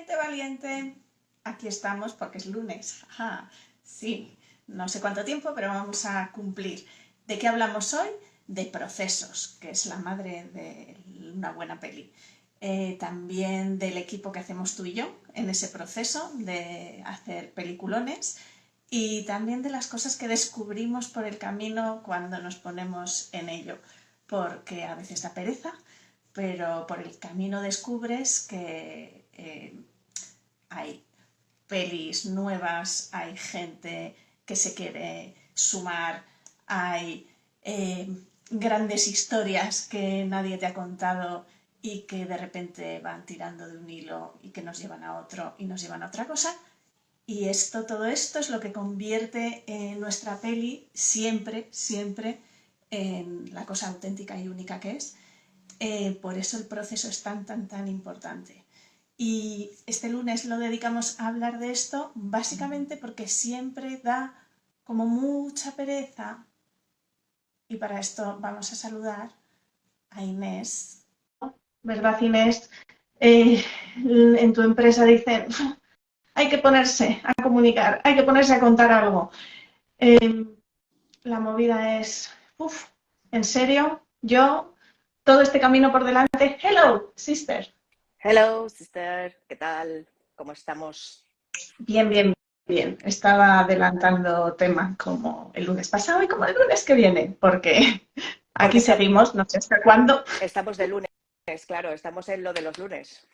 Valiente, valiente. Aquí estamos porque es lunes. Ajá, sí, no sé cuánto tiempo, pero vamos a cumplir. ¿De qué hablamos hoy? De procesos, que es la madre de una buena peli. También del equipo que hacemos tú y yo en ese proceso de hacer peliculones y también de las cosas que descubrimos por el camino cuando nos ponemos en ello, porque a veces da pereza, pero por el camino descubres que hay pelis nuevas, hay gente que se quiere sumar, hay grandes historias que nadie te ha contado y que de repente van tirando de un hilo y que nos llevan a otro y nos llevan a otra cosa. Y todo esto es lo que convierte nuestra peli siempre, siempre en la cosa auténtica y única que es. Por eso el proceso es tan, tan, tan importante. Y este lunes lo dedicamos a hablar de esto básicamente porque siempre da como mucha pereza. Y para esto vamos a saludar a Inés. ¿Verdad, Inés? En tu empresa dicen, hay que ponerse a comunicar, hay que ponerse a contar algo. La movida es, ¿en serio? Yo, todo este camino por delante. Hello, sister. Hello, sister, ¿qué tal? ¿Cómo estamos? Bien, bien, bien. Estaba adelantando temas como el lunes pasado y como el lunes que viene, porque aquí Porque seguimos, no sé hasta cuándo. estamos de lunes, claro, estamos en lo de los lunes.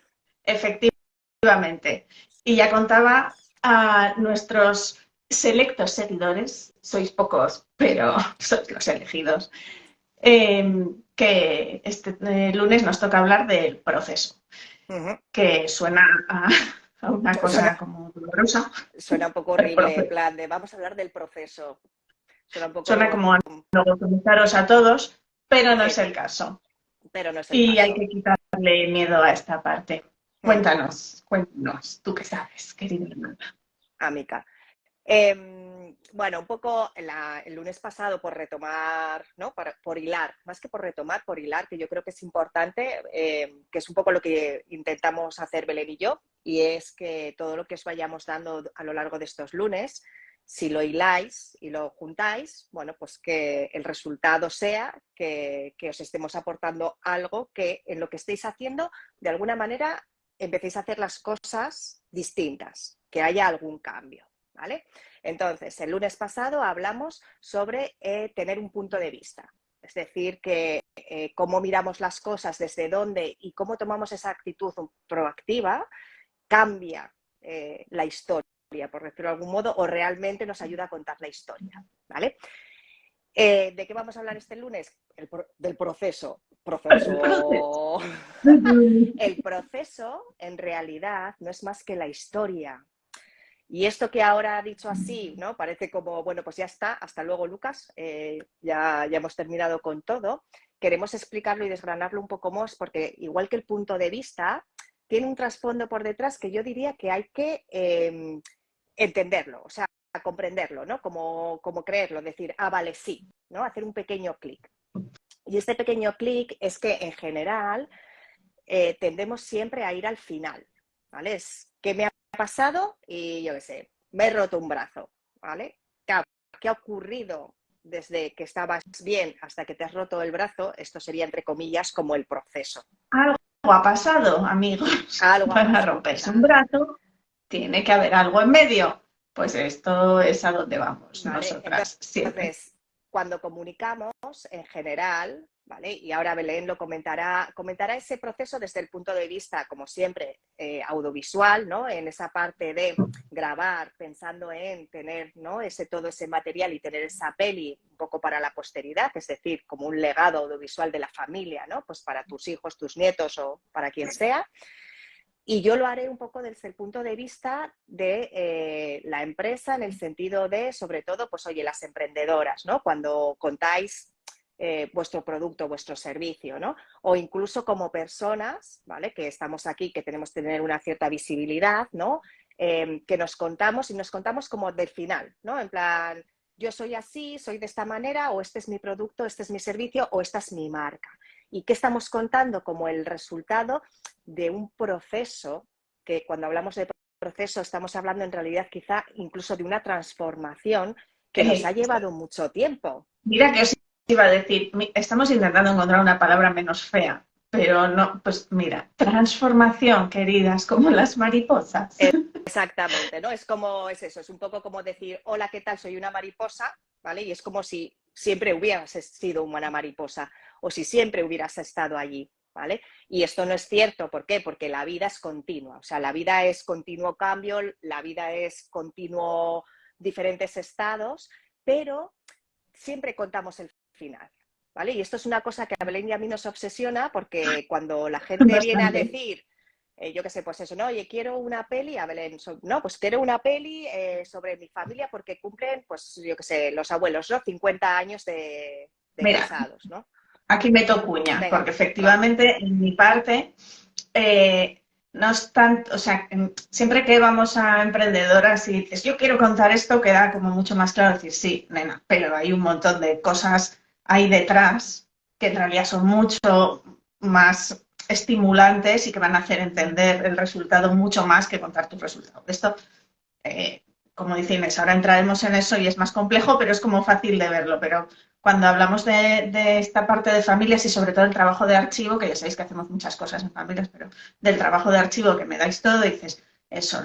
Efectivamente. Y ya contaba a nuestros selectos seguidores, sois pocos, pero sois los elegidos, que este lunes nos toca hablar del proceso, Ujú. que suena a una Suena, cosa como dolorosa. suena un poco El horrible, en proceso. plan de vamos a hablar del proceso. Suena un Suena poco, como a lobotomizaros a todos, pero no es sí, el caso. pero no es el Y hay caso. que quitarle miedo a esta parte. Mm, Cuéntanos, tú qué sabes, querida hermana. Amica. Bueno, un poco el lunes pasado por retomar, ¿no? Por hilar, más que por retomar, por hilar, que yo creo que es importante, que es un poco lo que intentamos hacer Belén y yo, y es que todo lo que os vayamos dando a lo largo de estos lunes, si lo hiláis y lo juntáis, bueno, pues que el resultado sea que os estemos aportando algo que en lo que estéis haciendo, de alguna manera, empecéis a hacer las cosas distintas, que haya algún cambio, ¿vale? Entonces, el lunes pasado hablamos sobre tener un punto de vista, es decir, que cómo miramos las cosas, desde dónde y cómo tomamos esa actitud proactiva, cambia la historia, por decirlo de algún modo, o realmente nos ayuda a contar la historia, ¿vale? ¿De qué vamos a hablar este lunes? Del proceso. El proceso. Proceso. El proceso, en realidad, no es más que la historia. Y esto que ahora ha dicho así, ¿no? Parece como, bueno, pues ya está, hasta luego, Lucas, ya hemos terminado con todo. Queremos explicarlo y desgranarlo un poco más porque, igual que el punto de vista, tiene un trasfondo por detrás que yo diría que hay que entenderlo, o sea, comprenderlo, ¿no? Como creerlo, decir, ah, vale, sí, ¿no? Hacer un pequeño clic. Y este pequeño clic es que, en general, tendemos siempre a ir al final, ¿vale? Es que me ha pasado y yo qué sé, me he roto un brazo, ¿vale? ¿Qué ha ocurrido desde que estabas bien hasta que te has roto el brazo? Esto sería, entre comillas, como el proceso. Algo ha pasado, amigos. Algo ha Para romperse un pasado, brazo tiene que haber algo en medio. Pues esto es a donde vamos ¿vale? nosotras siempre. Entonces, cuando comunicamos, en general, ¿vale? Y ahora Belén lo comentará ese proceso desde el punto de vista, como siempre, audiovisual, ¿no? En esa parte de grabar, pensando en tener, ¿no? Todo ese material y tener esa peli un poco para la posteridad, es decir, como un legado audiovisual de la familia, ¿no? Pues para tus hijos, tus nietos o para quien sea. Y yo lo haré un poco desde el punto de vista de la empresa, en el sentido de, sobre todo, pues oye, las emprendedoras, ¿no? Cuando contáis vuestro producto, vuestro servicio, ¿no? O incluso como personas, ¿vale? Que estamos aquí, que tenemos que tener una cierta visibilidad, ¿no? Que nos contamos y nos contamos como del final, ¿no? En plan, yo soy así, soy de esta manera, o este es mi producto, este es mi servicio, o esta es mi marca. ¿Y qué estamos contando como el resultado de un proceso que cuando hablamos de proceso estamos hablando en realidad quizá incluso de una transformación que nos ha llevado mucho tiempo. Mira que os iba a decir, estamos intentando encontrar una palabra menos fea, pero no, pues mira, transformación, queridas, como las mariposas. Exactamente, ¿no? Es eso, es un poco como decir, hola, ¿qué tal? Soy una mariposa, ¿vale? Y es como si siempre hubieras sido una mariposa o si siempre hubieras estado allí, ¿vale? Y esto no es cierto, ¿por qué? Porque la vida es continua, o sea, la vida es continuo cambio, la vida es continuo diferentes estados, pero siempre contamos el final, ¿vale? Y esto es una cosa que a Belén y a mí nos obsesiona porque cuando la gente viene a Bastante. decir, yo qué sé, pues eso, ¿no? Oye, quiero una peli, a Belén, no, pues quiero una peli sobre mi familia porque cumplen, pues yo qué sé, los abuelos, ¿no? 50 años de Mira, casados, ¿no? aquí meto cuña, Venga, porque vale. efectivamente en mi parte no es tanto, o sea, siempre que vamos a emprendedoras y dices, yo quiero contar esto, queda como mucho más claro decir, sí, nena, pero hay un montón de cosas ahí detrás que en realidad son mucho más estimulantes y que van a hacer entender el resultado mucho más que contar tu resultado. Esto, eh, como dice Inés, ahora entraremos en eso y es más complejo, pero es como fácil de verlo. Pero cuando hablamos de esta parte de familias y sobre todo el trabajo de archivo, que ya sabéis que hacemos muchas cosas en familias, pero del trabajo de archivo que me dais todo, dices, eso,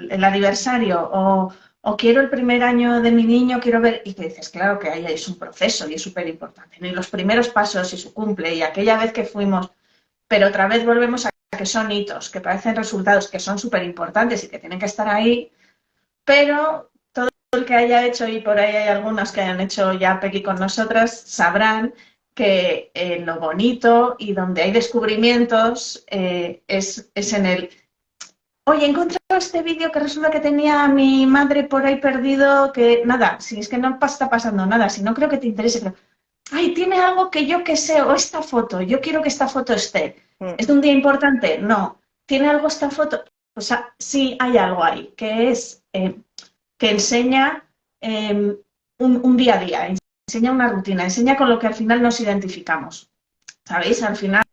el aniversario o quiero el primer año de mi niño, quiero ver, y que dices, claro que ahí es un proceso y es súper importante, ¿no? Y los primeros pasos y su cumple y aquella vez que fuimos, pero otra vez volvemos a que son hitos, que parecen resultados que son súper importantes y que tienen que estar ahí, pero todo el que haya hecho, y por ahí hay algunos que hayan hecho ya Pequi con nosotras, sabrán que lo bonito y donde hay descubrimientos es en el, oye, he encontrado este vídeo que resulta que tenía a mi madre por ahí perdido, que nada, si es que no está pasando nada, si no creo que te interese, pero, ay, tiene algo que yo que sé, o esta foto, yo quiero que esta foto esté. Mm. ¿Es de un día importante? No. ¿Tiene algo esta foto? Pues sí hay algo ahí, que es que enseña un día a día, enseña una rutina, enseña con lo que al final nos identificamos. ¿Sabéis? Al final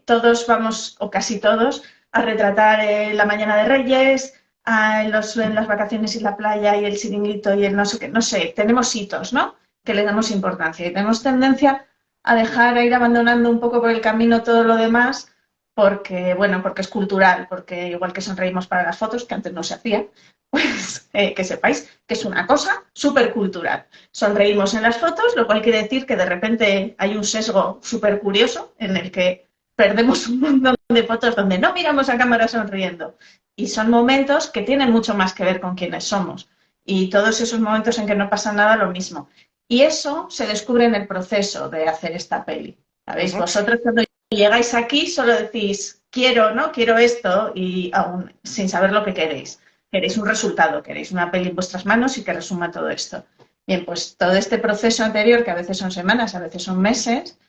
todos vamos, o casi todos, a retratar la mañana de Reyes, en las vacaciones y la playa y el chiringuito y el no sé qué, no sé, tenemos hitos, ¿no? Que le damos importancia y tenemos tendencia a dejar, a ir abandonando un poco por el camino todo lo demás porque, bueno, porque es cultural, porque igual que sonreímos para las fotos, que antes no se hacía, pues que sepáis que es una cosa súper cultural. Sonreímos en las fotos, lo cual quiere decir que de repente hay un sesgo súper curioso en el que perdemos un montón de fotos donde no miramos a cámara sonriendo. Y son momentos que tienen mucho más que ver con quiénes somos. Y todos esos momentos en que no pasa nada, lo mismo. Y eso se descubre en el proceso de hacer esta peli. ¿Sabéis? Ujú. Vosotros cuando llegáis aquí solo decís, quiero, ¿no? Quiero esto, y aún sin saber lo que queréis. Queréis un resultado, queréis una peli en vuestras manos y que resuma todo esto. Bien, pues todo este proceso anterior, que a veces son semanas, a veces son meses,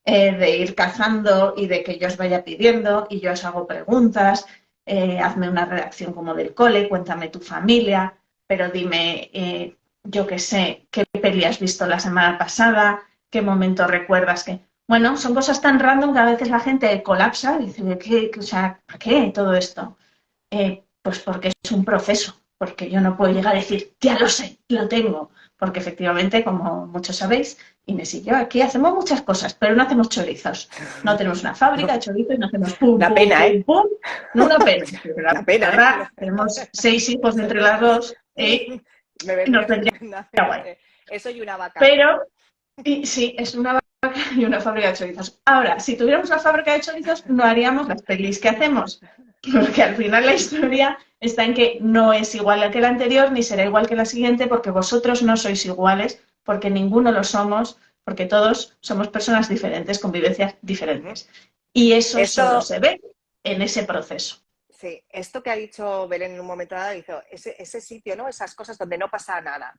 de ir cazando y de que yo os vaya pidiendo y yo os hago preguntas, hazme una redacción como del cole, cuéntame tu familia, pero dime, yo qué sé, qué peli has visto la semana pasada, qué momento recuerdas que... Bueno, son cosas tan random que a veces la gente colapsa y dice, o sea, ¿para qué todo esto? Pues porque es un proceso, porque yo no puedo llegar a decir, ya lo sé, lo tengo, porque efectivamente, como muchos sabéis, Inés y yo aquí hacemos muchas cosas, pero no hacemos chorizos. No tenemos una fábrica de chorizos y no hacemos pum, Una pum, pena, pum, ¿eh? pum. No una pena, pero la Una pena, ¿eh? verdad, tenemos 6 hijos entre las dos y Me nos vendría vendría guay. estupendamente. Eso y una vaca. Pero, y, sí, es una vaca y una fábrica de chorizos. Ahora, si tuviéramos una fábrica de chorizos, no haríamos las pelis que hacemos, porque al final la historia está en que no es igual que la anterior ni será igual que la siguiente, porque vosotros no sois iguales, porque ninguno lo somos, porque todos somos personas diferentes, con vivencias Ujú. diferentes. Y eso solo Esto, se ve en ese proceso. sí, esto que ha dicho Belén en un momento dado, hizo ese sitio, ¿no? Esas cosas donde no pasa nada.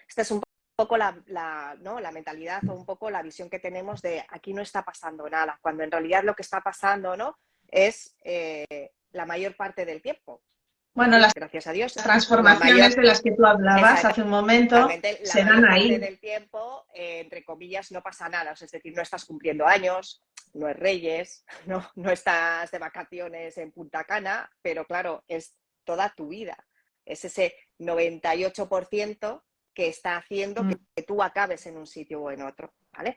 Esta es un poco ¿no? La mentalidad o un poco la visión que tenemos de aquí no está pasando nada, cuando en realidad lo que está pasando, ¿no? Es la mayor parte del tiempo. Es Bueno, decir, las gracias a Dios, la transformaciones mayor, de las que tú hablabas hace un momento exactamente, la se dan mayor parte ahí. del tiempo, entre comillas, no pasa nada. O sea, es decir, no estás cumpliendo años, no es Reyes, no estás de vacaciones en Punta Cana, pero claro, es toda tu vida. Es ese 98% que está haciendo que tú acabes en un sitio o en otro, ¿vale?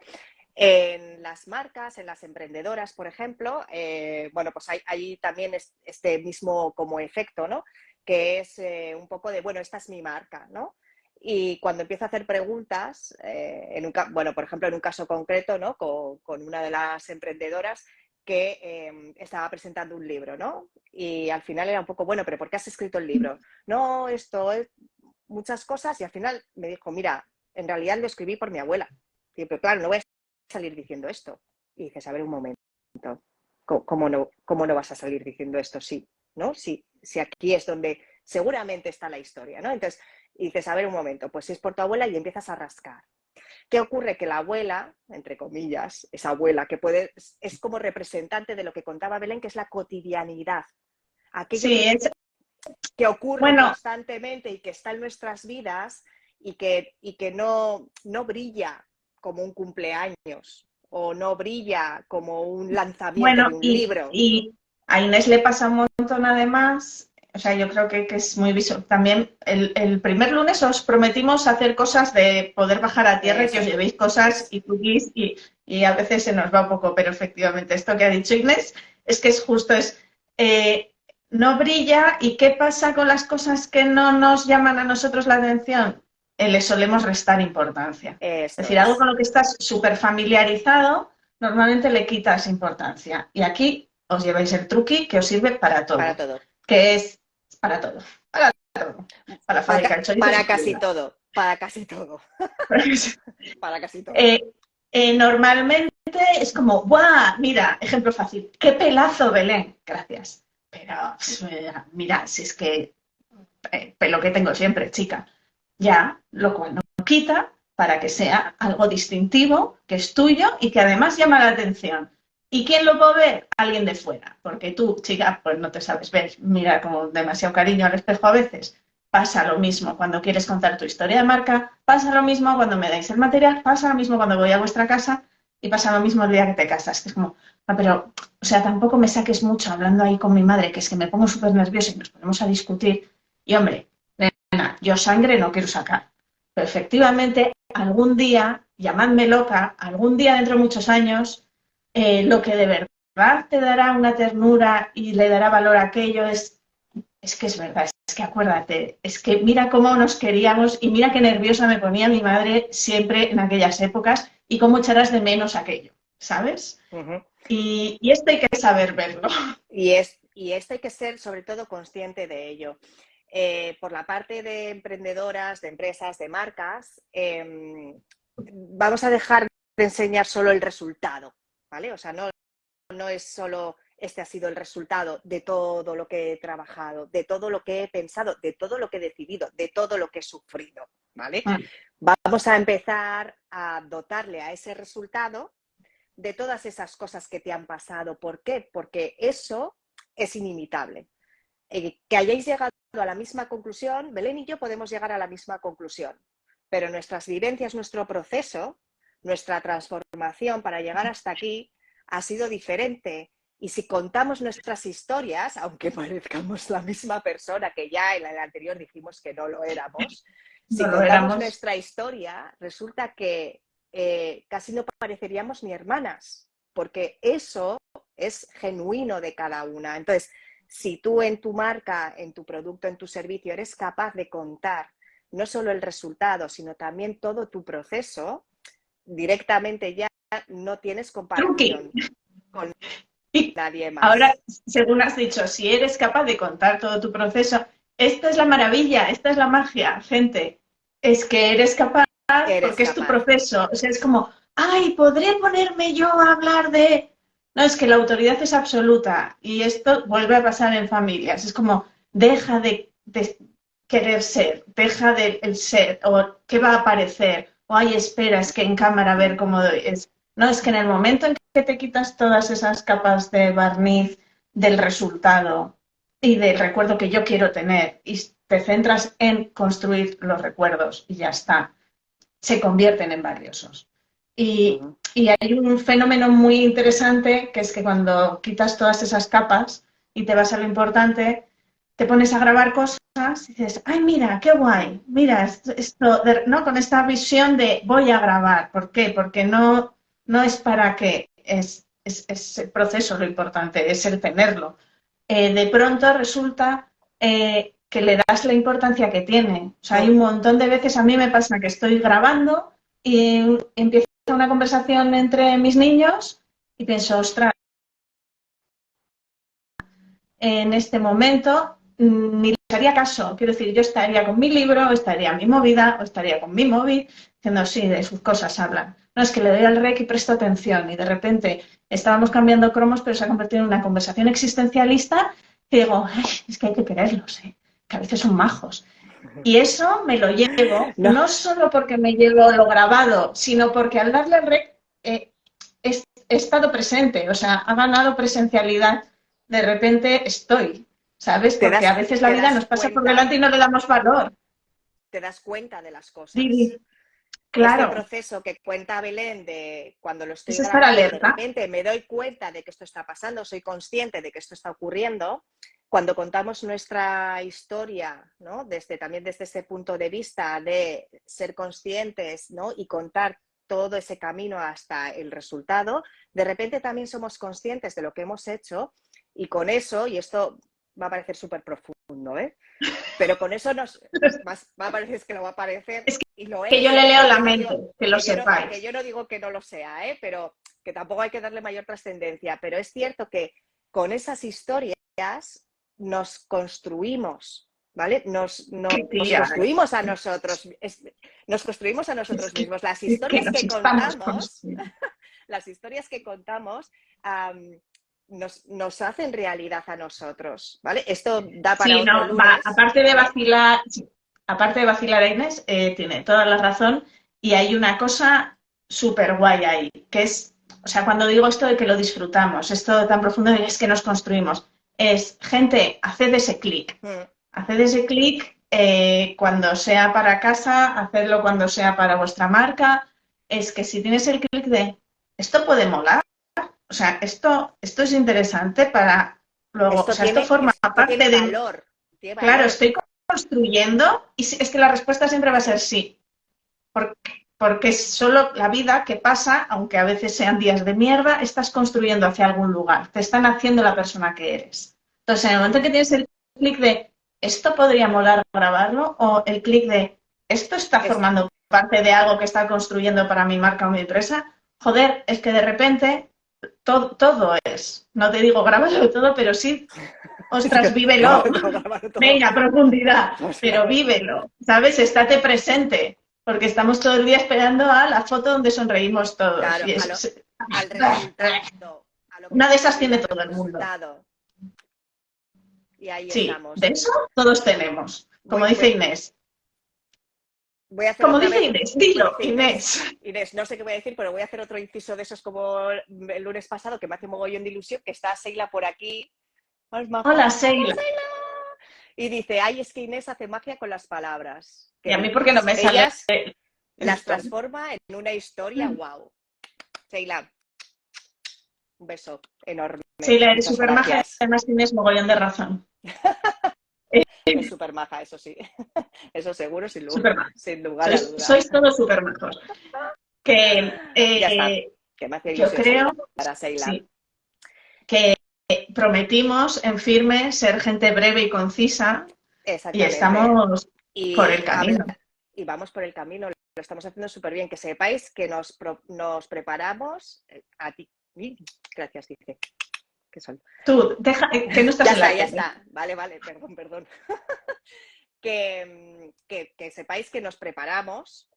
En las marcas, en las emprendedoras, por ejemplo, bueno, pues hay también este mismo como efecto, ¿no? Que es un poco de, bueno, esta es mi marca, ¿no? Y cuando empiezo a hacer preguntas, bueno, por ejemplo, en un caso concreto, ¿no? Con una de las emprendedoras que estaba presentando un libro, ¿no? Y al final era un poco, bueno, pero ¿por qué has escrito el libro? No, esto es muchas cosas, y al final me dijo, mira, en realidad lo escribí por mi abuela. Y, pero claro, no voy a salir diciendo esto. Y dices, a ver un momento, ¿cómo no vas a salir diciendo esto? Sí, ¿no? Si aquí es donde seguramente está la historia, ¿no? Entonces, y dices, a ver un momento, pues si es por tu abuela, y empiezas a rascar. ¿Qué ocurre? Que la abuela, entre comillas, esa abuela que es como representante de lo que contaba Belén, que es la cotidianidad. Aquello Sí, que ocurre bueno, constantemente y que está en nuestras vidas y que no brilla como un cumpleaños o no brilla como un lanzamiento bueno, de un libro. y a Inés le pasa un montón además, o sea, yo creo que es muy visual. También el primer lunes os prometimos hacer cosas de poder bajar a tierra y que os Eso. llevéis cosas y cookies y a veces se nos va un poco, pero efectivamente esto que ha dicho Inés es que es justo, eh, no brilla y ¿qué pasa con las cosas que no nos llaman a nosotros la atención? Le solemos restar importancia. Es Esto decir, algo es. con lo que estás súper familiarizado normalmente le quitas importancia. Y aquí os lleváis el truqui que os sirve para Para todo, todo. que es para todo, para todo, para fabricar chorizos y Para casi fibra. todo. Para casi todo. Para casi todo. Eh, Normalmente es como, ¡buah! Mira, ejemplo fácil, ¡qué pelazo, Belén! Gracias. Pero, mira, si es que pelo que tengo siempre, chica. Ya, lo cual no quita para que sea algo distintivo, que es tuyo y que además llama la atención. ¿Y quién lo puede ver? Alguien de fuera. Porque tú, chica, pues no te sabes ver. Mira con demasiado cariño al espejo a veces. Pasa lo mismo cuando quieres contar tu historia de marca, pasa lo mismo cuando me dais el material, pasa lo mismo cuando voy a vuestra casa y pasa lo mismo el día que te casas. Que es como, ah, pero, o sea, tampoco me saques mucho hablando ahí con mi madre, que es que me pongo súper nerviosa y nos ponemos a discutir. Y hombre, nena, yo sangre no quiero sacar. Pero efectivamente, algún día, llamadme loca, algún día dentro de muchos años, lo que de verdad te dará una ternura y le dará valor a aquello es que es verdad, es que acuérdate, es que mira cómo nos queríamos y mira qué nerviosa me ponía mi madre siempre en aquellas épocas y cómo echarás de menos aquello, ¿sabes? Uh-huh. Y esto hay que saber verlo. Y esto hay que ser sobre todo consciente de ello. Por la parte de emprendedoras, de empresas, de marcas, vamos a dejar de enseñar solo el resultado, ¿vale? O sea, no es solo este ha sido el resultado de todo lo que he trabajado, de todo lo que he pensado, de todo lo que he decidido, de todo lo que he sufrido, ¿vale? Vamos a empezar a dotarle a ese resultado de todas esas cosas que te han pasado. ¿Por qué? Porque eso es inimitable. Que hayáis llegado a la misma conclusión, Belén y yo podemos llegar a la misma conclusión, pero nuestras vivencias, nuestro proceso, nuestra transformación para llegar hasta aquí ha sido diferente. Y si contamos nuestras historias, aunque parezcamos la misma persona que ya en el anterior dijimos que no lo éramos, si No lo contamos éramos. nuestra historia, resulta que casi no pareceríamos ni hermanas, porque eso es genuino de cada una. Entonces, si tú en tu marca, en tu producto, en tu servicio eres capaz de contar no solo el resultado, sino también todo tu proceso, directamente ya no tienes Truqui. comparación con Y nadie ahora, más. según has dicho, si eres capaz de contar todo tu proceso, esta es la maravilla, esta es la magia, gente. Es que eres capaz Eres porque es tu capaz. proceso. O sea, es como, ay, ¿podré ponerme yo a hablar de...? No, es que la autoridad es absoluta y esto vuelve a pasar en familias. Es como, deja de querer ser, deja de el ser, o qué va a aparecer, o ay, espera, es que en cámara a ver cómo es. No, es que en el momento en que te quitas todas esas capas de barniz del resultado y del recuerdo que yo quiero tener y te centras en construir los recuerdos y ya está, se convierten en valiosos. Y Y hay un fenómeno muy interesante que es que cuando quitas todas esas capas y te vas a lo importante, te pones a grabar cosas y dices, ay, mira, qué guay, mira, esto, ¿no? Con esta visión de voy a grabar. ¿Por qué? Porque no es para qué, es el proceso lo importante, es el tenerlo. De pronto resulta que le das la importancia que tiene. O sea, hay un montón de veces, a mí me pasa que estoy grabando y empiezo una conversación entre mis niños y pienso, ostras, en este momento ni les haría caso. Quiero decir, yo estaría con mi libro, o estaría en mi movida, o estaría con mi móvil, diciendo, sí, de sus cosas hablan. No, es que le doy al rec y presto atención. Y de repente estábamos cambiando cromos, pero se ha convertido en una conversación existencialista y digo, ay, es que hay que quererlos, que a veces son majos. Y eso me lo llevo, No, no solo porque me llevo lo grabado, sino porque al darle al rec he estado presente, o sea, ha ganado presencialidad. De repente estoy, ¿sabes? te Porque a das, veces la te vida das nos pasa por cuenta, delante y no le damos valor. te das cuenta de las cosas. Sí, Este claro, proceso que cuenta Belén de cuando lo estoy es estar grabando, de alerta. repente me doy cuenta de que esto está pasando, soy consciente de que esto está ocurriendo. Cuando contamos nuestra historia, ¿no? También desde ese punto de vista de ser conscientes, ¿no? Y contar todo ese camino hasta el resultado, de repente también somos conscientes de lo que hemos hecho y con eso, y esto va a parecer súper profundo, ¿eh? Pero con eso va a parecer que lo va a parecer Es y lo que yo es, le ¿eh? leo la mente, que lo Que sepáis. yo no digo que no lo sea, ¿eh? Pero que tampoco hay que darle mayor trascendencia. Pero es cierto que con esas historias nos construimos, ¿vale? Qué Nos tía, construimos a nosotros, nos construimos a es nosotros que, mismos. Las es que historias nos que estamos contamos, construyendo. las historias que contamos nos hacen realidad a nosotros, ¿vale? Esto da para Sí, otro no, va, lunes, ¿vale? aparte de vacilar a Inés, tiene toda la razón y hay una cosa súper guay ahí, que es, o sea, cuando digo esto de que lo disfrutamos, esto tan profundo es que nos construimos, es, gente, Mm. haced ese clic cuando sea para casa, hacedlo cuando sea para vuestra marca, es que si tienes el clic de, esto puede molar, o sea, esto es interesante para luego, o sea, esto forma Esto parte de, tiene claro, valor. estoy construyendo y es que la respuesta siempre va a ser sí, porque es solo la vida que pasa, aunque a veces sean días de mierda, estás construyendo hacia algún lugar, te están haciendo la persona que eres. Entonces, en el momento que tienes el clic de esto podría molar grabarlo o el clic de esto está Es, formando parte de algo que está construyendo para mi marca o mi empresa, joder, es que de repente todo es. No te digo grábalo todo, pero sí, ostras, vívelo. grabarlo todo, grabarlo todo. Venga, profundidad, Pues, pero vívelo, ¿sabes? Estate presente, porque estamos todo el día esperando a la foto donde sonreímos todos. claro, Y es, al resultado, a lo que una de quiero esas ir, tiene al todo el mundo. resultado. Y ahí Sí, de estamos. eso todos tenemos. Voy, Como dice voy, Inés. voy a hacer Como otra dice vez, Inés, como dilo, dice Inés. Inés. Inés, no sé qué voy a decir, pero voy a hacer otro inciso de esos como el lunes pasado, que me hace mogollón de ilusión, que está Seila por aquí. ¡Más maja! Hola, ¡Hola, Sheila. Seila! Y dice, ay, es que Inés hace magia con las palabras Y que a mí porque no dices. me sale Ellas las esto. transforma en una historia, wow. Seila, un beso enorme. Sheila, eres Muchas súper maja y gracias. además tienes mogollón de razón. Es súper maja, eso sí. Eso seguro, Súper maja. sin lugar a duda. Sois todos súper majos. Que Ya está, que me hace yo ilusión creo, saludar a Seila. sí, que prometimos en firme ser gente breve y concisa y Exactamente. estamos por Y, el camino. y vamos por el camino, lo estamos haciendo súper bien. Que sepáis que nos preparamos a ti. Gracias, dice. ¿Qué son? Tú, deja, que no estás en la Ya tele. está. Vale, vale, perdón. Que sepáis que nos preparamos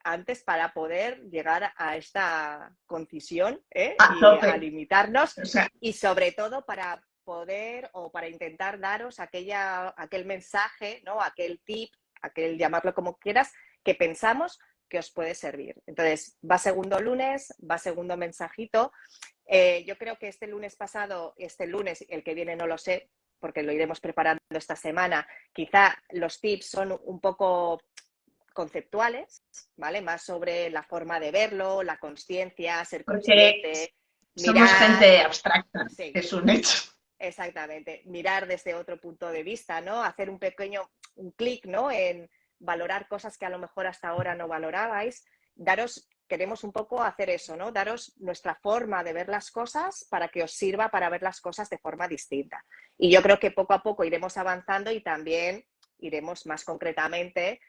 antes para poder llegar a esta concisión A y tope. a limitarnos O sea, y sobre todo para poder o para intentar daros aquel mensaje, ¿no? Aquel tip, aquel llamarlo como quieras, que pensamos que os puede servir. Entonces, va segundo lunes, va segundo mensajito. Yo creo que este lunes pasado, este lunes, el que viene no lo sé, porque lo iremos preparando esta semana, quizá los tips son un poco conceptuales, ¿vale? Más sobre la forma de verlo, la consciencia, ser Porque consciente, somos mirar, gente abstracta, sí, es un hecho. exactamente, mirar desde otro punto de vista, ¿no? Hacer un clic, ¿no? En valorar cosas que a lo mejor hasta ahora no valorabais. Queremos un poco hacer eso, ¿no? Daros nuestra forma de ver las cosas para que os sirva para ver las cosas de forma distinta. Y yo creo que poco a poco iremos avanzando y también iremos más concretamente,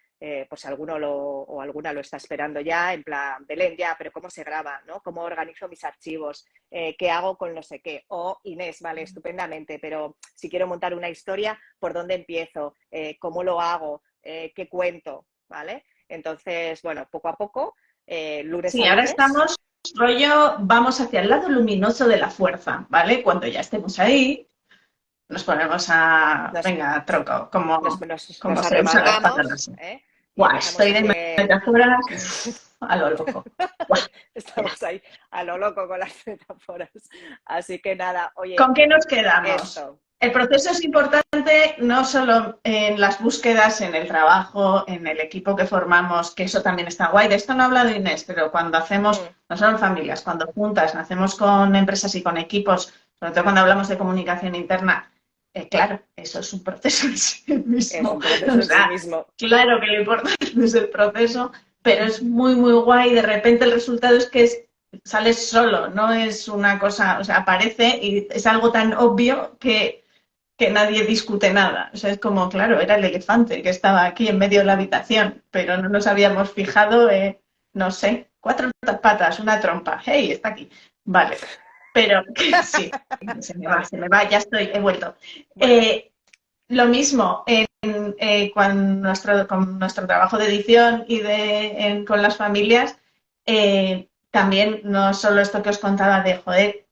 pues o alguna lo está esperando ya, en plan, Belén, ya, pero ¿cómo se graba? ¿No? ¿Cómo organizo mis archivos? ¿Qué hago con no sé qué? O Inés, vale, estupendamente, pero si quiero montar una historia, ¿por dónde empiezo? ¿Cómo lo hago? ¿Qué cuento? ¿Vale? Entonces, bueno, poco a poco, lunes Sí, a ahora lunes. estamos, rollo, vamos hacia el lado luminoso de la fuerza, ¿vale? Cuando ya estemos ahí, nos ponemos a, Nos, venga, tronco, como nos se usan las arremangamos, palabras. ¿eh? Y Buah, empezamos a estoy de hacer... metáforas a lo loco. Buah, ya. Estamos ahí a lo loco con las metáforas. Así que nada, oye, ¿Con qué nos quedamos? esto. El proceso es importante no solo en las búsquedas, en el trabajo, en el equipo que formamos, que eso también está guay. De esto no ha hablado Inés, pero cuando hacemos, Mm, no solo en familias, cuando juntas, hacemos con empresas y con equipos, sobre todo cuando hablamos de comunicación interna, claro, eso es un proceso en sí es mismo. un proceso O en sí sea, mismo. claro que lo importante es el proceso, pero es muy, muy guay. De repente el resultado es que sales solo, no es una cosa, o sea, aparece y es algo tan obvio que nadie discute nada. O sea, es como, claro, era el elefante que estaba aquí en medio de la habitación, pero no nos habíamos fijado, no sé, 4 patas, una trompa. ¡Hey, está aquí! Vale, pero sí, Vale, se me va, ya estoy, he vuelto. bueno, Eh, lo mismo con nuestro trabajo de edición y con las familias, también no solo esto que os contaba de, joder,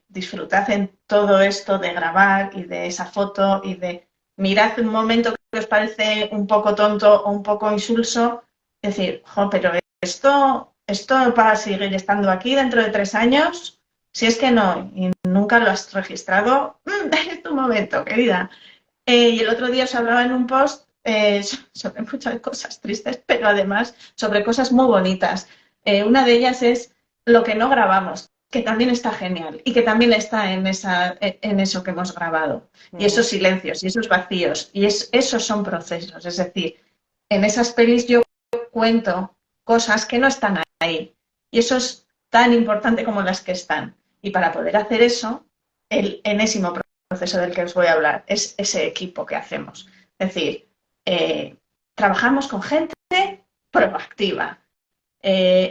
disfrutad en todo esto de grabar y de esa foto y de mirad un momento que os parece un poco tonto o un poco insulso, decir, jo, pero esto va a seguir estando aquí dentro de 3 años, si es que no, y nunca lo has registrado, es tu momento, querida. Y el otro día os hablaba en un post sobre muchas cosas tristes, pero además sobre cosas muy bonitas. Una de ellas es lo que no grabamos, que también está genial y que también está en eso que hemos grabado. Y esos ujú, silencios y esos vacíos. Y esos son procesos. Es decir, en esas pelis yo cuento cosas que no están ahí. Y eso es tan importante como las que están. Y para poder hacer eso, el enésimo proceso del que os voy a hablar es ese equipo que hacemos. Es decir, trabajamos con gente proactiva.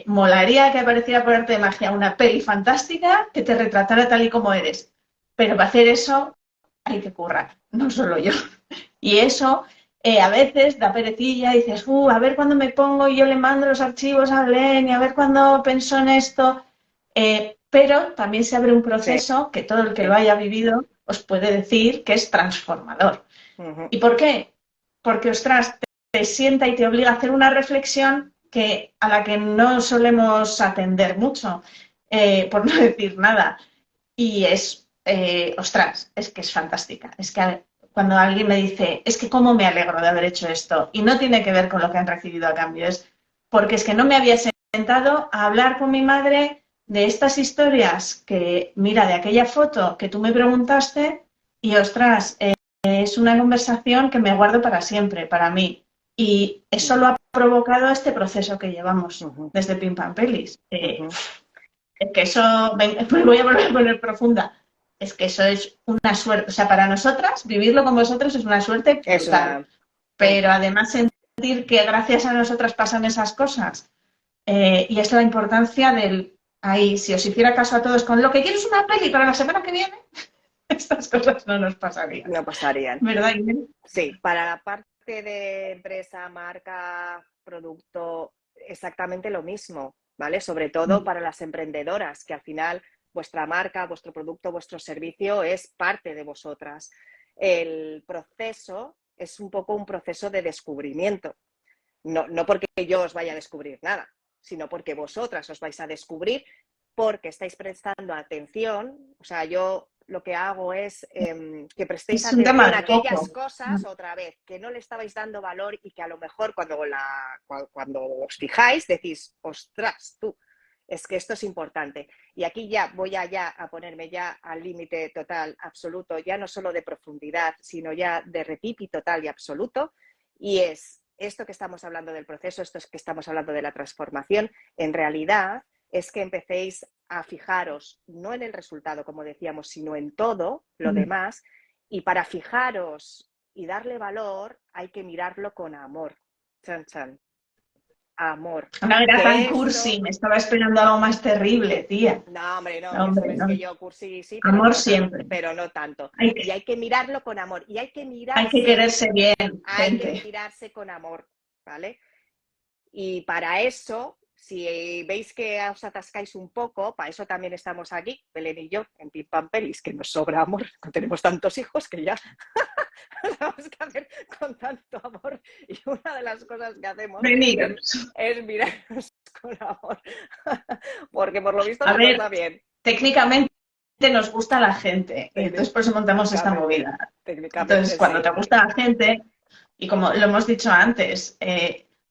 Molaría que apareciera por arte de magia una peli fantástica que te retratara tal y como eres. Pero para hacer eso hay que currar, no solo yo. Y eso a veces da perecilla y dices, a ver cuándo me pongo y yo le mando los archivos a Belén y a ver cuándo pensó en esto. Pero también se abre un sí, proceso que todo el que lo haya vivido os puede decir que es transformador. ujú, ¿Y por qué? Porque, ostras, te sienta y te obliga a hacer una reflexión a la que no solemos atender mucho, por no decir nada. Y ostras, es que es fantástica. Es que cuando alguien me dice, es que cómo me alegro de haber hecho esto, y no tiene que ver con lo que han recibido a cambio, es porque es que no me había sentado a hablar con mi madre de estas historias que, mira, de aquella foto que tú me preguntaste, y ostras, es una conversación que me guardo para siempre, para mí. Y eso lo ujú, ha provocado este proceso que llevamos ujú, desde Pim Pam Pelis. ujú. Es que eso, me voy a volver a poner profunda, es que eso es una suerte, o sea, para nosotras, vivirlo con vosotros es una suerte Es brutal, una... un- pero además sentir que gracias a nosotras pasan esas cosas, y es la importancia ahí, si os hiciera caso a todos con lo que quieres una peli para la semana que viene, estas cosas no nos pasarían, no pasarían. ¿verdad, Inés? Sí, para la parte de empresa, marca, producto, exactamente lo mismo, ¿vale? Sobre todo para las emprendedoras, que al final vuestra marca, vuestro producto, vuestro servicio es parte de vosotras. El proceso es un poco un proceso de descubrimiento. No porque yo os vaya a descubrir nada, sino porque vosotras os vais a descubrir porque estáis prestando atención. O sea, yo lo que hago es que prestéis Es un tema atención de a aquellas foco. cosas, otra vez, que no le estabais dando valor y que a lo mejor cuando os fijáis decís, ostras, tú, es que esto es importante. Y aquí ya voy a ponerme ya al límite total, absoluto, ya no solo de profundidad, sino ya de repipi total y absoluto. Y es esto que estamos hablando del proceso, esto es que estamos hablando de la transformación, en realidad es que empecéis a fijaros no en el resultado, como decíamos, sino en todo lo demás. Y para fijaros y darle valor hay que mirarlo con amor. Chan, chan. Amor. Ana era tan Que cursi, esto... me estaba esperando algo más terrible, tía. No, hombre, no, No, ya hombre, sabes no. que yo cursi sí, Amor siempre. pero no tanto. Hay Y que, hay que mirarlo con amor. Y hay que quererse bien, hay que gente. mirarse con amor, ¿vale? Y para eso, si veis que os atascáis un poco, para eso también estamos aquí, Belén y yo, en Pim Pam Pelis, que nos sobra amor, no tenemos tantos hijos que ya vamos a hacer con tanto amor. Y una de las cosas que hacemos Veniros. es mirarnos con amor, porque por lo visto A se nos ver, da bien. técnicamente nos gusta la gente, y entonces por eso montamos esta movida. Entonces, Técnicamente cuando sí. te gusta la gente, y como lo hemos dicho antes,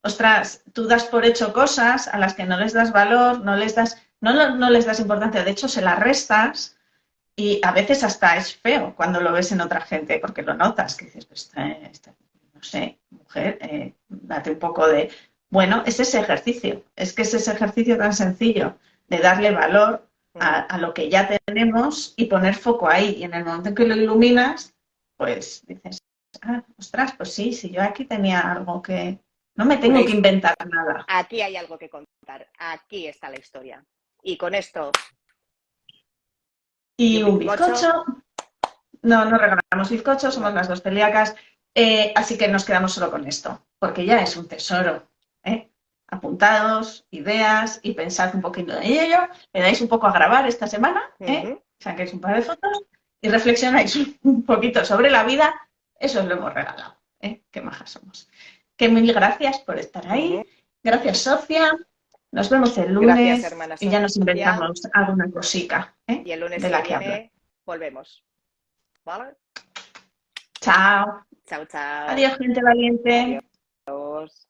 ostras, tú das por hecho cosas a las que no les das valor, no les das importancia, de hecho se las restas y a veces hasta es feo cuando lo ves en otra gente, porque lo notas, que dices, pues, no sé, mujer, date un poco de... Bueno, es ese ejercicio, es que es ese ejercicio tan sencillo de darle valor a lo que ya tenemos y poner foco ahí. Y en el momento en que lo iluminas, pues dices, ah, ostras, pues sí, si yo aquí tenía algo que... No me tengo que inventar nada. Aquí hay algo que contar, aquí está la historia. Y con esto... Y un bizcocho. No, no regalamos bizcochos, somos las dos celíacas, así que nos quedamos solo con esto, porque ya es un tesoro. Apuntados, ideas y pensad un poquito en ello, le dais un poco a grabar esta semana, saquéis un par de fotos y reflexionáis un poquito sobre la vida, eso os lo hemos regalado. Qué majas somos. Que mil gracias por estar ahí, gracias Sofía, nos vemos el lunes Gracias, hermana y ya nos Sofía. inventamos alguna cosica Y el lunes de la que que hablar. viene volvemos. ¿Vale? Chao. Chao, chao. Adiós, gente valiente. Adiós.